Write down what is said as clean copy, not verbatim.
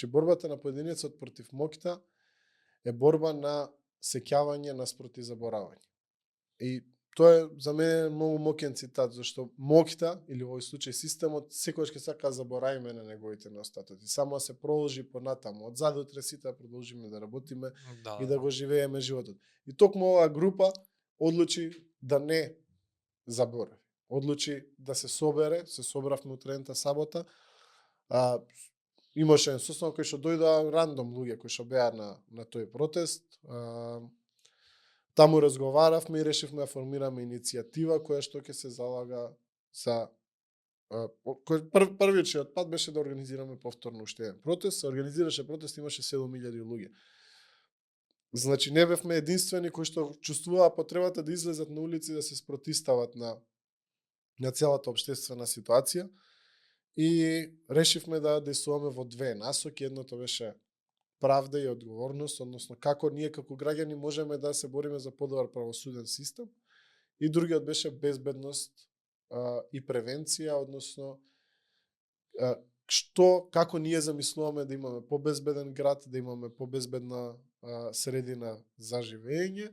борбата на поединецот против моќта е борба на сеќавање наспроти заборавање. И тоа е за мене многу моќен цитат, зашто моќта, или во овој случај системот, секогаш ќе сака да заборавиме на неговите неостатоци. Само да се продолжи понатаму, од задутре сите да продолжиме да работиме и да го живееме животот. И токму оваа група одлучи да не заборави. Одлучи да се собравме утрената сабота. Имаше еден состанок кој што дојдоа рандом луѓе кои што беа на тој протест. Таму разговаравме и решивме да формираме иницијатива која што ќе се залага за првиот пат беше да организираме повторно уште еден протест. Се организираше протест, имаше 7000 луѓе. Значи не бевме единствени кои што чувствуваа потребата да излезат на улици да се спротистават на целата општествена ситуација и решивме да действуваме во две насоки. Едното беше правда и одговорност, односно како ние како граѓани можеме да се бориме за подобар правосуден систем, и другиот беше безбедност и превенција, односно како ние замислуваме да имаме побезбеден град, да имаме побезбедна средина за живење